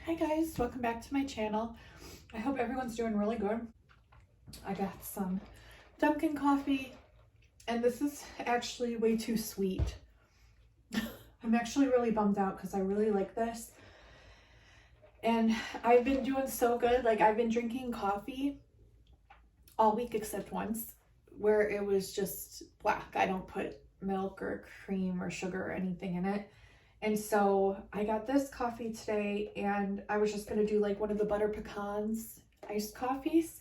Hi guys, welcome back to my channel. I hope everyone's doing really good. I got some Dunkin' coffee and this is actually way too sweet. I'm actually really bummed out because I really like this. And I've been doing so good. Like I've been drinking coffee all week except once where it was just black. I don't put milk or cream or sugar or anything in it. And so I got this coffee today and I was just gonna do like one of the butter pecans iced coffees.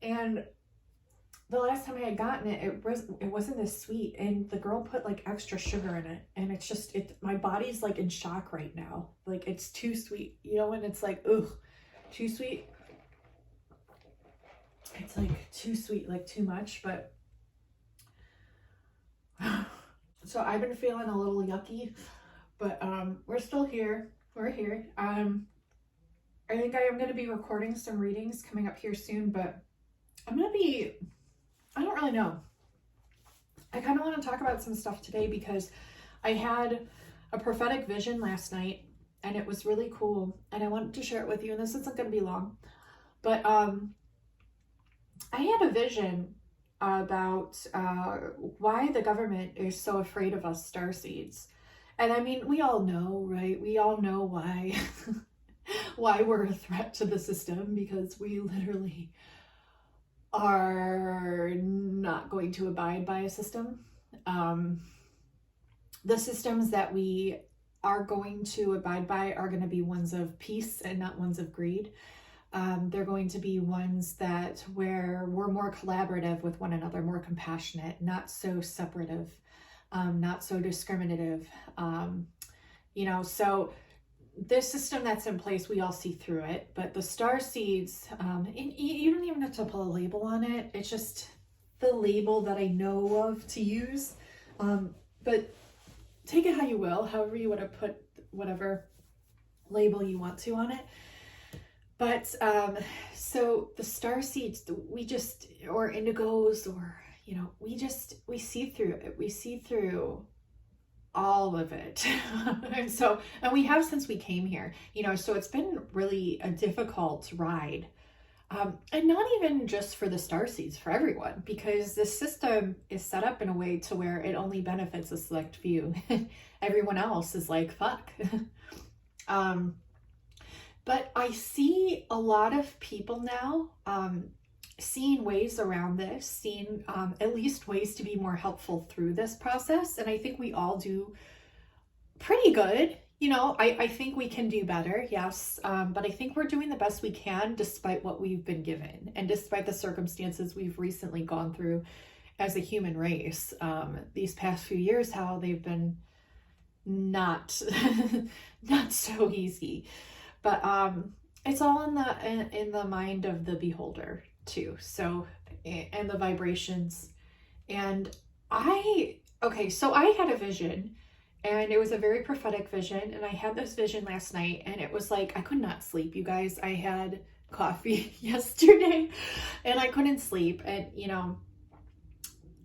And the last time I had gotten it, it wasn't this sweet. And the girl put like extra sugar in it. And it's just, my body's like in shock right now. Like it's too sweet. You know when it's like, ugh, too sweet? It's like too sweet, like too much, but. So I've been feeling a little yucky. But we're still here. We're here. I think I am going to be recording some readings coming up here soon, but I don't really know. I kind of want to talk about some stuff today because I had a prophetic vision last night and it was really cool and I wanted to share it with you, and this isn't going to be long. But I had a vision about why the government is so afraid of us starseeds. And I mean, we all know, right? We all know why why we're a threat to the system, because we literally are not going to abide by a system. The systems that we are going to abide by are going to be ones of peace and not ones of greed. They're going to be ones where we're more collaborative with one another, more compassionate, not so separative. Not so discriminative, so this system that's in place, we all see through it, but the starseeds, you don't even have to put a label on it. It's just the label that I know of to use, but take it how you will, however you want to put whatever label you want to on it. But, so the starseeds, or indigos, or we see through it. We see through all of it. and we have since we came here, so it's been really a difficult ride. And not even just for the starseeds, for everyone, because the system is set up in a way to where it only benefits a select few. Everyone else is like, fuck. But I see a lot of people now, seeing ways around this, seeing at least ways to be more helpful through this process. And I think we all do pretty good. I think we can do better, yes. But I think we're doing the best we can despite what we've been given and despite the circumstances we've recently gone through as a human race. These past few years, how they've been not so easy. But it's all in the mind of the beholder too. So, and the vibrations. And so I had a vision, and it was a very prophetic vision, and I had this vision last night, and it was like I could not sleep, you guys. I had coffee yesterday and I couldn't sleep, and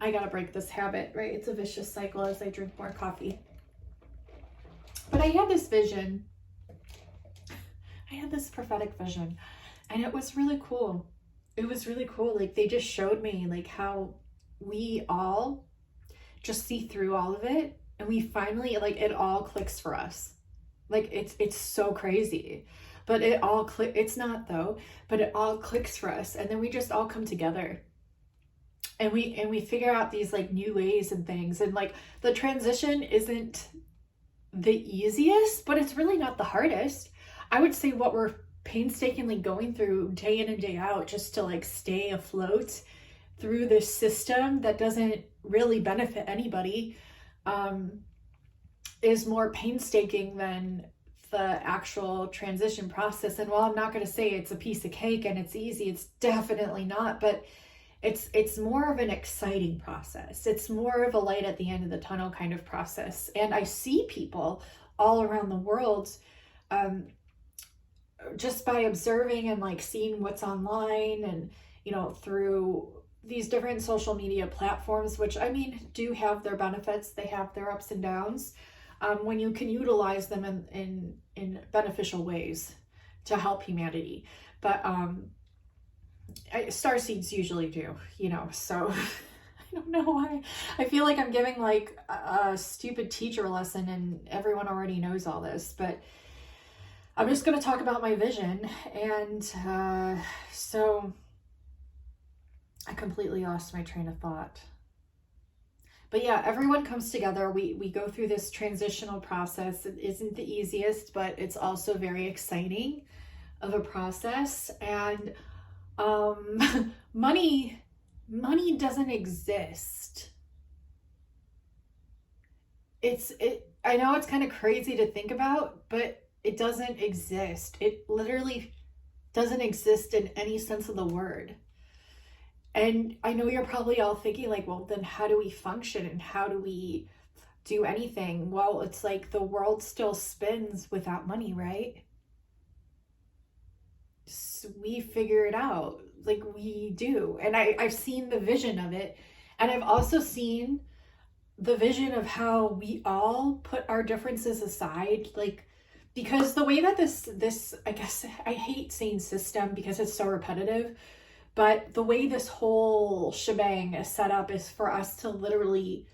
I gotta break this habit, right? It's a vicious cycle as I drink more coffee. But I had this vision. I had this prophetic vision, and it was really cool. It was really cool. Like they just showed me like how we all just see through all of it, and we finally, like, it all clicks for us. Like it's so crazy, but it's not though, but it all clicks for us. And then we just all come together and we figure out these like new ways and things. And like the transition isn't the easiest, but it's really not the hardest. I would say what we're painstakingly going through day in and day out just to like stay afloat through this system that doesn't really benefit anybody is more painstaking than the actual transition process. And while I'm not going to say it's a piece of cake and it's easy, it's definitely not, but it's more of an exciting process. It's more of a light at the end of the tunnel kind of process. And I see people all around the world, just by observing and like seeing what's online and, through these different social media platforms, which I mean, do have their benefits. They have their ups and downs, when you can utilize them in beneficial ways. to help humanity. But Starseeds usually do, you know, so I don't know why. I feel like I'm giving like a stupid teacher lesson and everyone already knows all this, but I'm just going to talk about my vision. And so I completely lost my train of thought. But yeah, everyone comes together. We go through this transitional process. It isn't the easiest, but it's also very exciting of a process. And money doesn't exist. I know it's kind of crazy to think about, but it doesn't exist. It literally doesn't exist in any sense of the word. And I know you're probably all thinking like, well, then how do we function and how do we do anything? Well, it's like the world still spins without money, right? So we figure it out, like we do. And I've seen the vision of it. And I've also seen the vision of how we all put our differences aside, like, because the way that this, I guess, I hate saying system because it's so repetitive, but the way this whole shebang is set up is for us to literally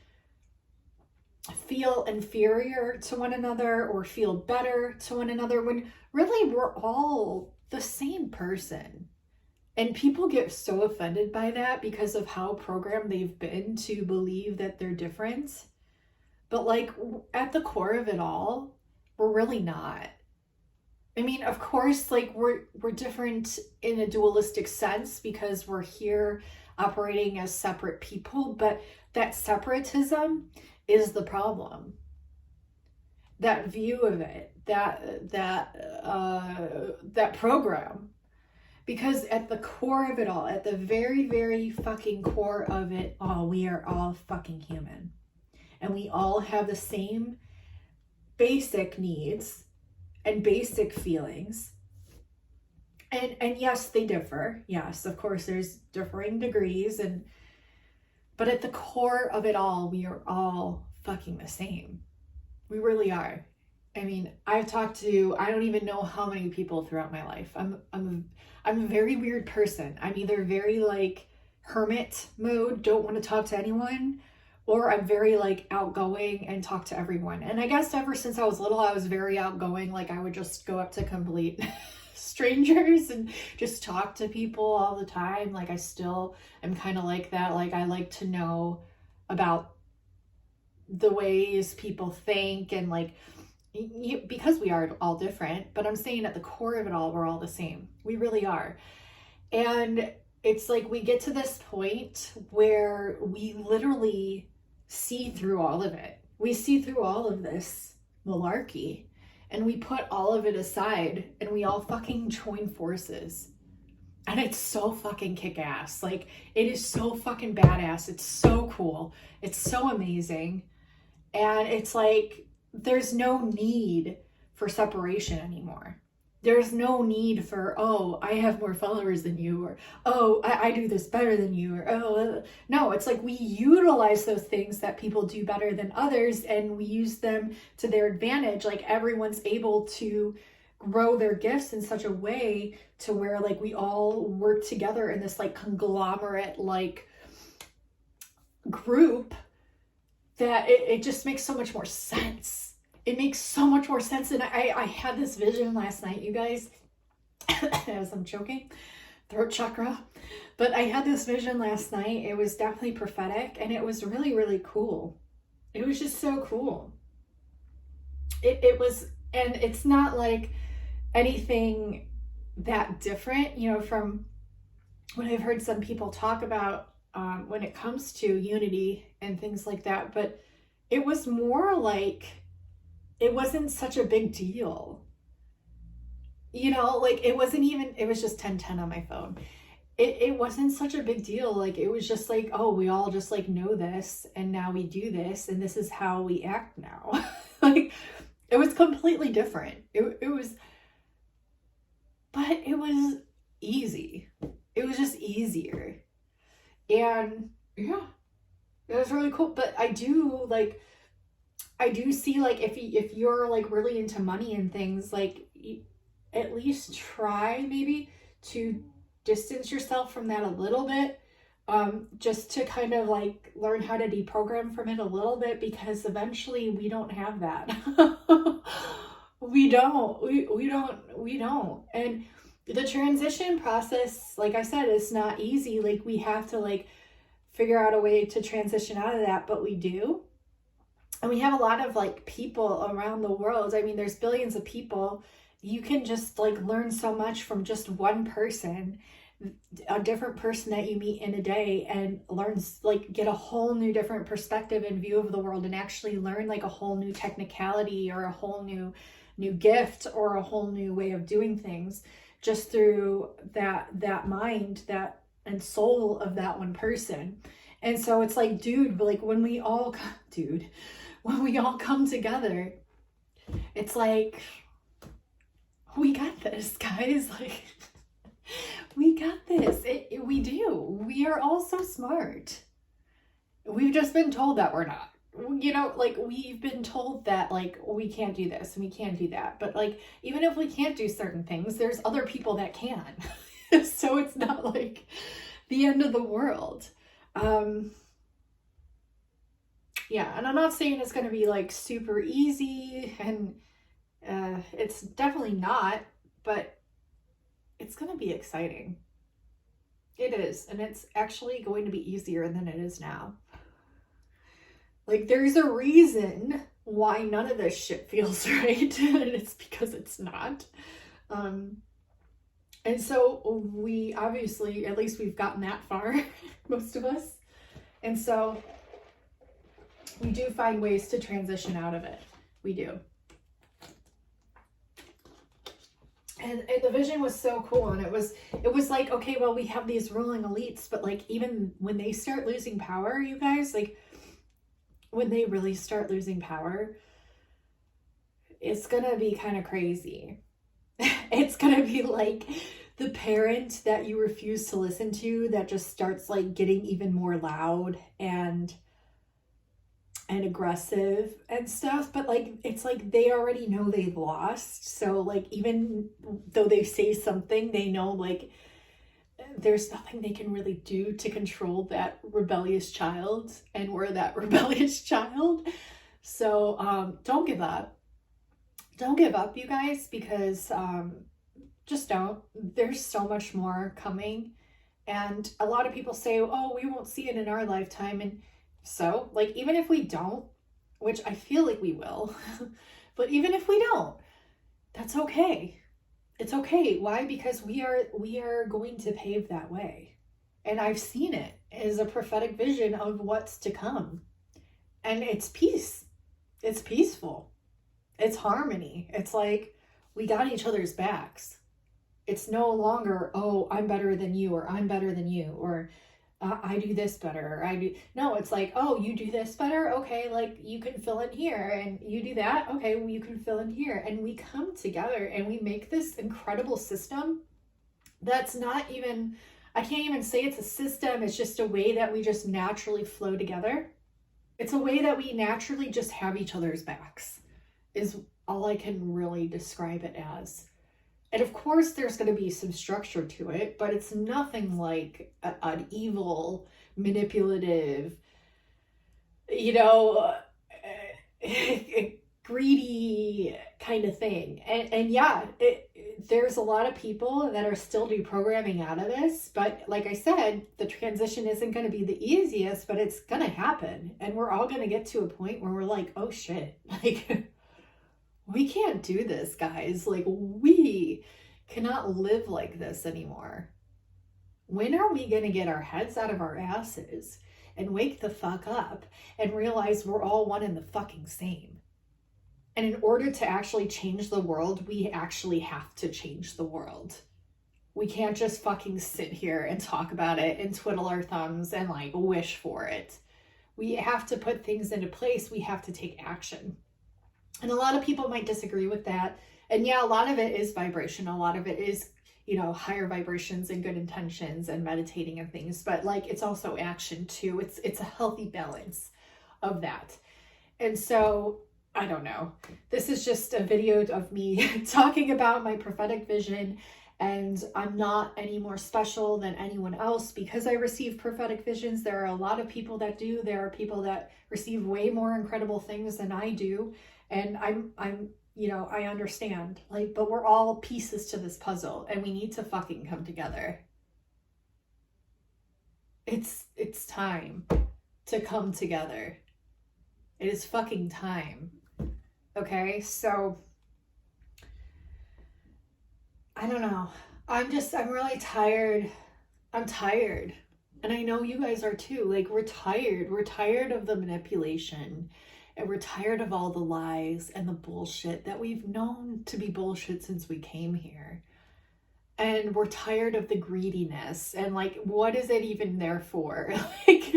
feel inferior to one another or feel better to one another when really we're all the same person. And people get so offended by that because of how programmed they've been to believe that they're different. But like at the core of it all, we're really not. I mean, of course, like we're different in a dualistic sense because we're here operating as separate people, but that separatism is the problem. That view of it, that program. Because at the core of it all, at the very, very fucking core of it all, we are all fucking human. And we all have the same basic needs and basic feelings. And yes, they differ. Yes, of course, there's differing degrees. But at the core of it all, we are all fucking the same. We really are. I mean, I've talked to, I don't even know how many people throughout my life. I'm a very weird person. I'm either very like hermit mode, don't want to talk to anyone, or I'm very like outgoing and talk to everyone. And I guess ever since I was little, I was very outgoing. Like I would just go up to complete strangers and just talk to people all the time. Like I still am kind of like that. Like I like to know about the ways people think and like, because we are all different, but I'm saying at the core of it all, we're all the same. We really are. And it's like we get to this point where we literally see through all of it. We see through all of this malarkey and we put all of it aside and we all fucking join forces. And it's so fucking kick-ass. Like it is so fucking badass. It's so cool. It's so amazing. And it's like, there's no need for separation anymore. There's no need for, oh, I have more followers than you, or, oh, I do this better than you, or, oh, no, it's like we utilize those things that people do better than others and we use them to their advantage. Like everyone's able to grow their gifts in such a way to where like we all work together in this like conglomerate like group that it just makes so much more sense. It makes so much more sense. And I had this vision last night, you guys, as I'm choking, throat chakra. But I had this vision last night. It was definitely prophetic and it was really, really cool. It was just so cool. It was, and it's not like anything that different, you know, from what I've heard some people talk about when it comes to unity and things like that, but it was more like it wasn't such a big deal, you know, like it wasn't even, it was just 1010 on my phone. It wasn't such a big deal. Like it was just like, oh, we all just like know this and now we do this and this is how we act now. Like it was completely different. It was, but it was easy. It was just easier. And yeah, it was really cool. But I do see like if you're like really into money and things, like at least try maybe to distance yourself from that a little bit, just to kind of like learn how to deprogram from it a little bit, because eventually we don't have that. We don't. And the transition process, like I said, is not easy. Like we have to like figure out a way to transition out of that, but we do. And we have a lot of like people around the world. I mean, there's billions of people. You can just like learn so much from just one person, a different person that you meet in a day, and learns like get a whole new different perspective and view of the world, and actually learn like a whole new technicality or a whole new gift or a whole new way of doing things, just through that mind, that and soul of that one person. And so it's like, dude, like when we all come together, it's like, we got this, guys. Like, we got this. We do. We are all so smart. We've just been told that we're not. You know, like we've been told that like we can't do this and we can't do that. But like, even if we can't do certain things, there's other people that can. So it's not like the end of the world. Yeah, and I'm not saying it's going to be like super easy, and it's definitely not, but it's going to be exciting. It is, and it's actually going to be easier than it is now. Like, there's a reason why none of this shit feels right, and it's because it's not. And so we obviously, at least we've gotten that far, most of us. And so we do find ways to transition out of it. We do. And the vision was so cool. And it was like, okay, well, we have these ruling elites, but like, even when they start losing power, you guys, like when they really start losing power, it's going to be kind of crazy. It's going to be like the parent that you refuse to listen to that just starts like getting even more loud and aggressive and stuff. But like, it's like they already know they've lost. So like, even though they say something, they know like there's nothing they can really do to control that rebellious child. And we're that rebellious child. So don't give up. Don't give up, you guys, because just don't. There's so much more coming. And a lot of people say, oh, we won't see it in our lifetime. And so, like, even if we don't, which I feel like we will, but even if we don't, that's okay. It's okay. Why? Because we are going to pave that way. And I've seen it as a prophetic vision of what's to come. And it's peace. It's peaceful. It's harmony. It's like we got each other's backs. It's no longer, oh, I'm better than you, or I'm better than you, or I do this better, or I do. No, it's like, oh, you do this better? Okay, like you can fill in here, and you do that? Okay, well, you can fill in here. And we come together and we make this incredible system that's not even, I can't even say it's a system. It's just a way that we just naturally flow together. It's a way that we naturally just have each other's backs, is all I can really describe it as. And of course, there's going to be some structure to it, but it's nothing like an evil, manipulative, greedy kind of thing. And yeah, there's a lot of people that are still deprogramming out of this. But like I said, the transition isn't going to be the easiest, but it's going to happen. And we're all going to get to a point where we're like, oh shit, like we can't do this, guys. Like, we cannot live like this anymore. When are we going to get our heads out of our asses and wake the fuck up and realize we're all one and the fucking same? And in order to actually change the world, we actually have to change the world. We can't just fucking sit here and talk about it and twiddle our thumbs and like wish for it. We have to put things into place. We have to take action. And a lot of people might disagree with that. And yeah, a lot of it is vibration. A lot of it is, higher vibrations and good intentions and meditating and things. But like, it's also action too. It's a healthy balance of that. And so I don't know. This is just a video of me talking about my prophetic vision, and I'm not any more special than anyone else because I receive prophetic visions. There are a lot of people that do. There are people that receive way more incredible things than I do, and I'm I understand. Like, but we're all pieces to this puzzle, and we need to fucking come together. It's time to come together. It is fucking time. Okay, so I don't know. I'm really tired. I'm tired. And I know you guys are too. Like, we're tired. We're tired of the manipulation. And we're tired of all the lies and the bullshit that we've known to be bullshit since we came here. And we're tired of the greediness. And like, what is it even there for? Like,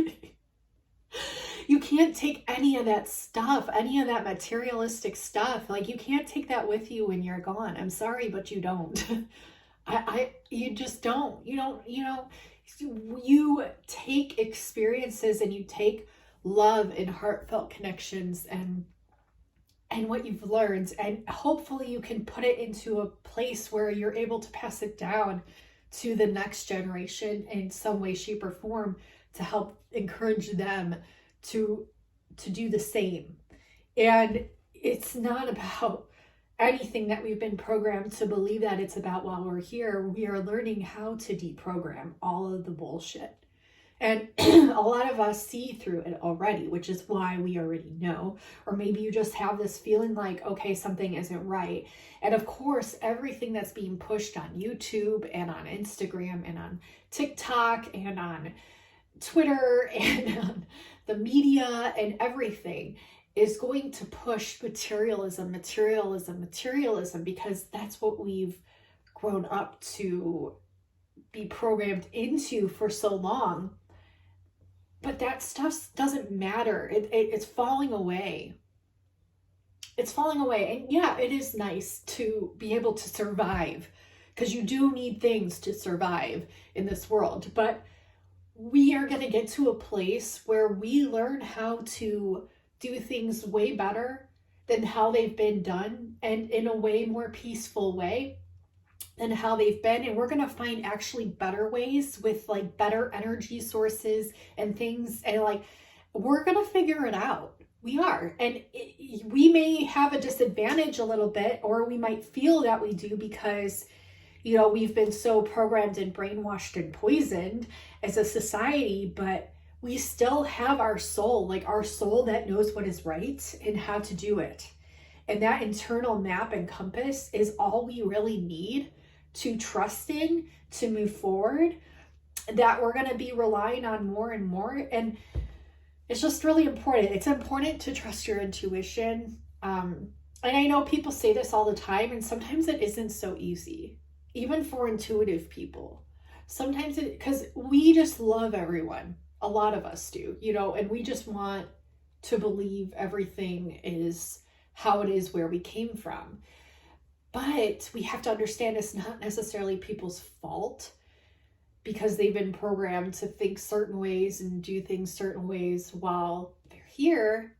you can't take any of that stuff, any of that materialistic stuff. Like, you can't take that with you when you're gone. I'm sorry, but you don't. You just don't. You take experiences and you take love and heartfelt connections and what you've learned, and hopefully you can put it into a place where you're able to pass it down to the next generation in some way, shape, or form to help encourage them to do the same. And it's not about anything that we've been programmed to believe that it's about while we're here. We are learning how to deprogram all of the bullshit. And a lot of us see through it already, which is why we already know. Or maybe you just have this feeling like, okay, something isn't right. And of course, everything that's being pushed on YouTube and on Instagram and on TikTok and on Twitter and on the media and everything is going to push materialism, because that's what we've grown up to be programmed into for so long. But that stuff doesn't matter. It's falling away. It's falling away. And yeah, it is nice to be able to survive, because you do need things to survive in this world. But we are going to get to a place where we learn how to do things way better than how they've been done, and in a way more peaceful way than how they've been. And we're going to find actually better ways with like better energy sources and things. And like, we're going to figure it out. We are. And we may have a disadvantage a little bit, or we might feel that we do because, we've been so programmed and brainwashed and poisoned as a society, but we still have our soul, like our soul that knows what is right and how to do it. And that internal map and compass is all we really need to trust in, to move forward, that we're going to be relying on more and more. And it's just really important. It's important to trust your intuition. And I know people say this all the time, and sometimes it isn't so easy, even for intuitive people. Sometimes because we just love everyone. A lot of us do, and we just want to believe everything is how it is where we came from. But we have to understand it's not necessarily people's fault, because they've been programmed to think certain ways and do things certain ways while they're here.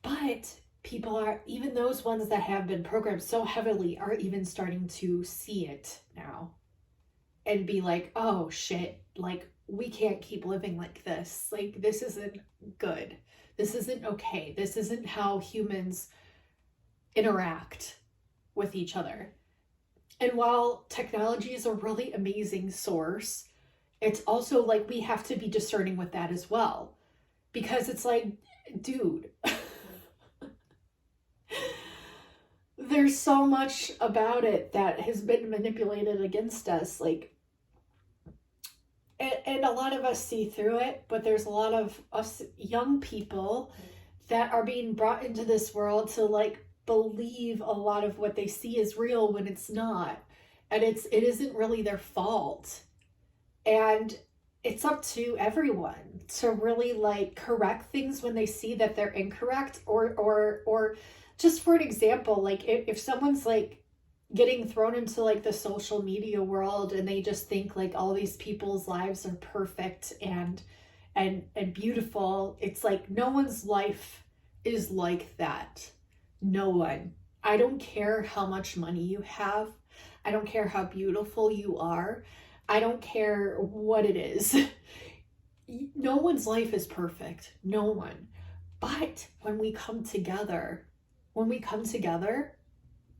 But people are, even those ones that have been programmed so heavily, are even starting to see it now and be like, oh shit, like, we can't keep living like this. Like, this isn't good. This isn't okay. This isn't how humans interact with each other. And while technology is a really amazing source, it's also like we have to be discerning with that as well. Because it's like, dude, there's so much about it that has been manipulated against us. Like, and a lot of us see through it, but there's a lot of us young people that are being brought into this world to like believe a lot of what they see is real when it's not. And it isn't really their fault. And it's up to everyone to really like correct things when they see that they're incorrect, or just for an example, like if someone's like getting thrown into like the social media world and they just think like all these people's lives are perfect and beautiful, it's like no one's life is like that. No one. I don't care how much money you have. I don't care how beautiful you are. I don't care what it is. No one's life is perfect. No one. But when we come together,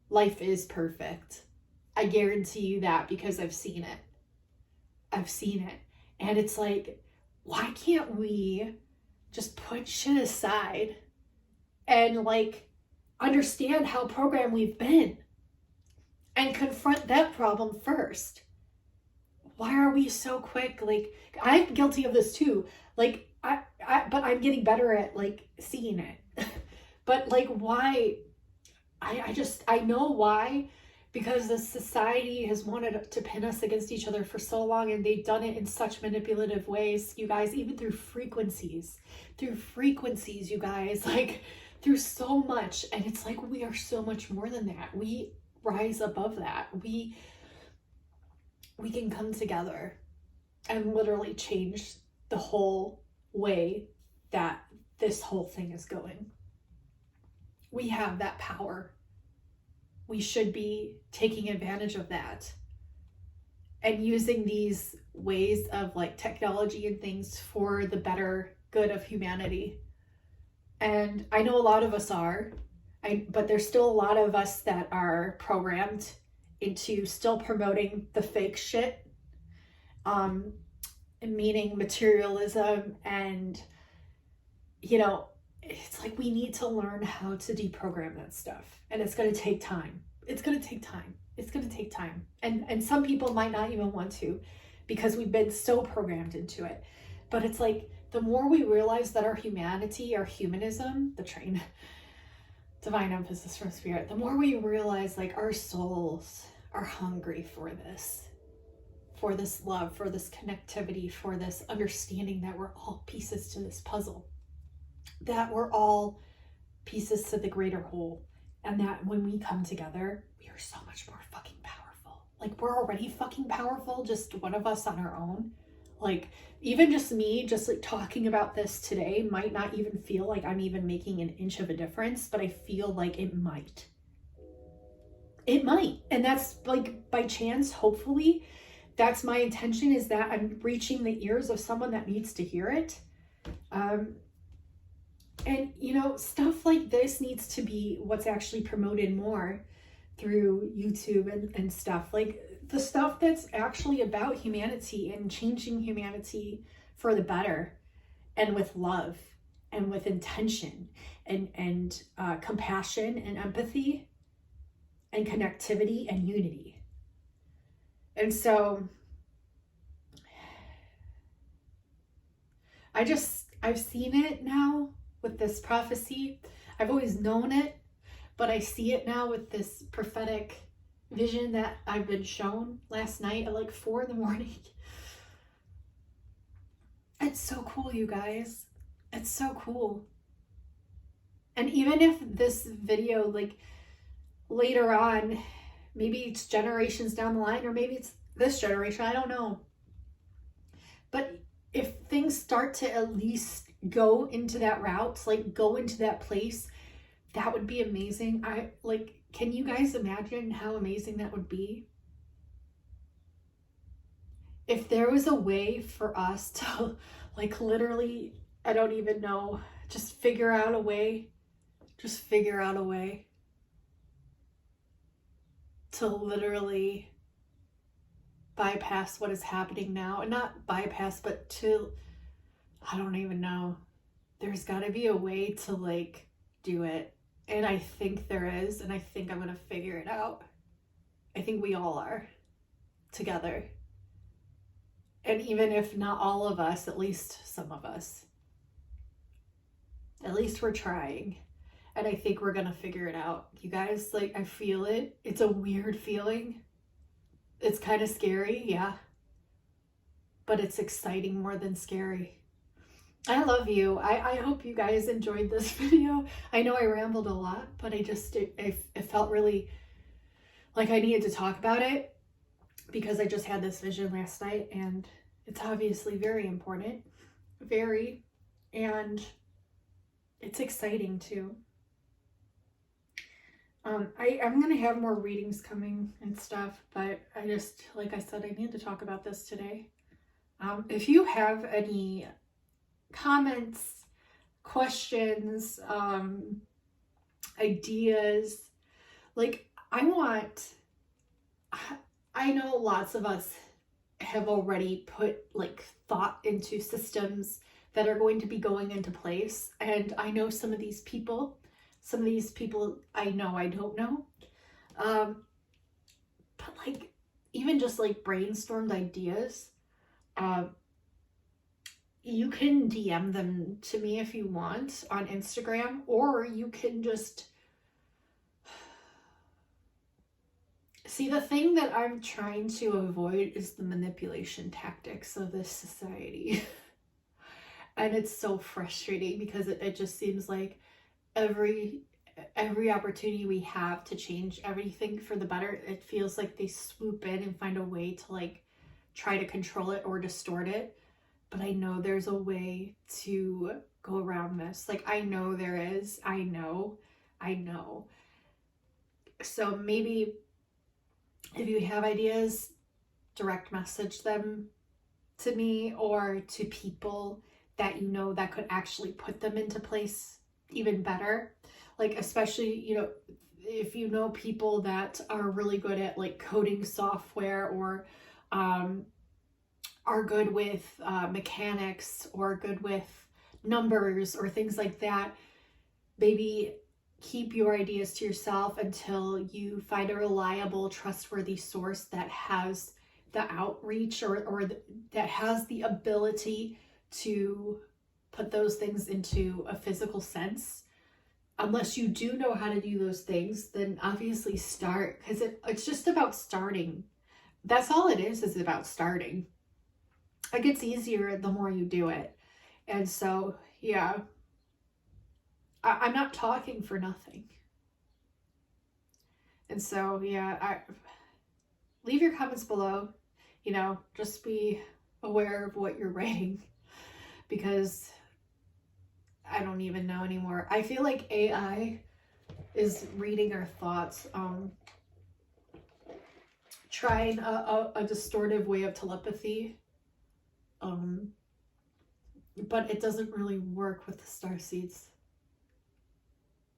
life is perfect. I guarantee you that because I've seen it. I've seen it. And it's like, why can't we just put shit aside and like understand how programmed we've been and confront that problem first? Why are we so quick? Like, I'm guilty of this too. Like, but I'm getting better at like seeing it. But like, why? I know why, because the society has wanted to pin us against each other for so long, and they've done it in such manipulative ways, you guys, even through frequencies, you guys, like through so much. And it's like, we are so much more than that. We rise above that. We can come together and literally change the whole way that this whole thing is going. We have that power. We should be taking advantage of that and using these ways of like technology and things for the better good of humanity. And I know a lot of us are, but there's still a lot of us that are programmed into still promoting the fake shit, meaning materialism. And you know, it's like we need to learn how to deprogram that stuff, and it's going to take time. It's going to take time. And some people might not even want to, because we've been so programmed into it. But it's like, the more we realize that our humanity, our humanism, the train, divine emphasis from spirit, the more we realize like our souls are hungry for this love, for this connectivity, for this understanding that we're all pieces to this puzzle, that we're all pieces to the greater whole, and that when we come together, we are so much more fucking powerful. Like, we're already fucking powerful, just one of us on our own. Like, even just me, just like talking about this today might not even feel like I'm even making an inch of a difference, but I feel like it might. It might. And that's like by chance, hopefully. That's my intention, is that I'm reaching the ears of someone that needs to hear it. And, you know, stuff like this needs to be what's actually promoted more through YouTube and stuff. Like, the stuff that's actually about humanity and changing humanity for the better, and with love and with intention and compassion and empathy and connectivity and unity. And so I've seen it now with this prophecy. I've always known it, but I see it now with this prophetic vision that I've been shown last night at like 4 a.m. It's so cool, you guys. It's so cool. And even if this video, like later on, maybe it's generations down the line, or maybe it's this generation, I don't know. But if things start to at least go into that route, like go into that place, that would be amazing. Can you guys imagine how amazing that would be? If there was a way for us to, like, literally, I don't even know, just figure out a way to literally bypass what is happening now. And not bypass, but to, I don't even know. There's got to be a way to, like, do it. And I think there is, and I think I'm going to figure it out. I think we all are, together. And even if not all of us, at least some of us. At least we're trying. And I think we're going to figure it out. You guys, like, I feel it. It's a weird feeling. It's kind of scary, yeah. But it's exciting more than scary. I love you. I hope you guys enjoyed this video. I know I rambled a lot, but it felt really like I needed to talk about it, because I just had this vision last night, and it's obviously very important. Very. And it's exciting too. I'm gonna have more readings coming and stuff, but I just, like I said, I need to talk about this today. If you have any comments, questions, ideas, like I know lots of us have already put like thought into systems that are going to be going into place. And I know some of these people I know I don't know. Um, but like even just like brainstormed ideas, um, you can DM them to me if you want on Instagram, or you can just see, the thing that I'm trying to avoid is the manipulation tactics of this society. And it's so frustrating because it just seems like every opportunity we have to change everything for the better, it feels like they swoop in and find a way to like try to control it or distort it. But I know there's a way to go around this. Like I know there is. I know. So maybe if you have ideas, direct message them to me or to people that you know that could actually put them into place even better. Like especially, you know, if you know people that are really good at like coding software, or are good with mechanics, or good with numbers or things like that, maybe keep your ideas to yourself until you find a reliable, trustworthy source that has the outreach, or that has the ability to put those things into a physical sense. Unless you do know how to do those things, then obviously start, because it's just about starting. That's all it is about starting. It gets easier the more you do it. And so, yeah, I'm not talking for nothing. And so, yeah, leave your comments below. You know, just be aware of what you're writing, because I don't even know anymore. I feel like AI is reading our thoughts, trying a distortive way of telepathy. But it doesn't really work with the starseeds.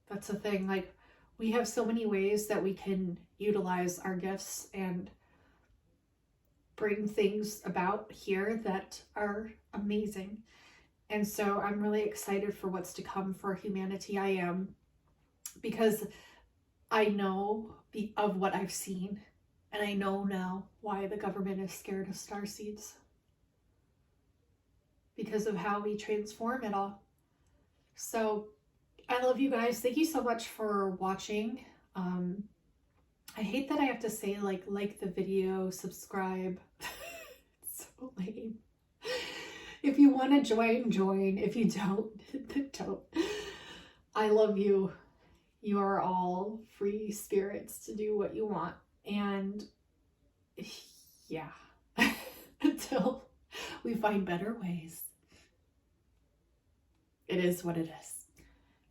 That's the thing. Like, we have so many ways that we can utilize our gifts and bring things about here that are amazing. And so I'm really excited for what's to come for humanity. I am, because I know of what I've seen, and I know now why the government is scared of starseeds, because of how we transform it all. So I love you guys. Thank you so much for watching. I hate that I have to say like the video, subscribe. It's so lame. If you want to join. If you don't, then don't. I love you. You are all free spirits to do what you want. And yeah, until we find better ways, it is what it is.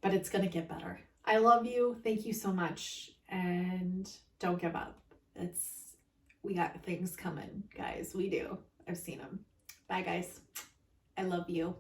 But it's going to get better. I love you. Thank you so much. And don't give up. We got things coming, guys. We do. I've seen them. Bye, guys. I love you.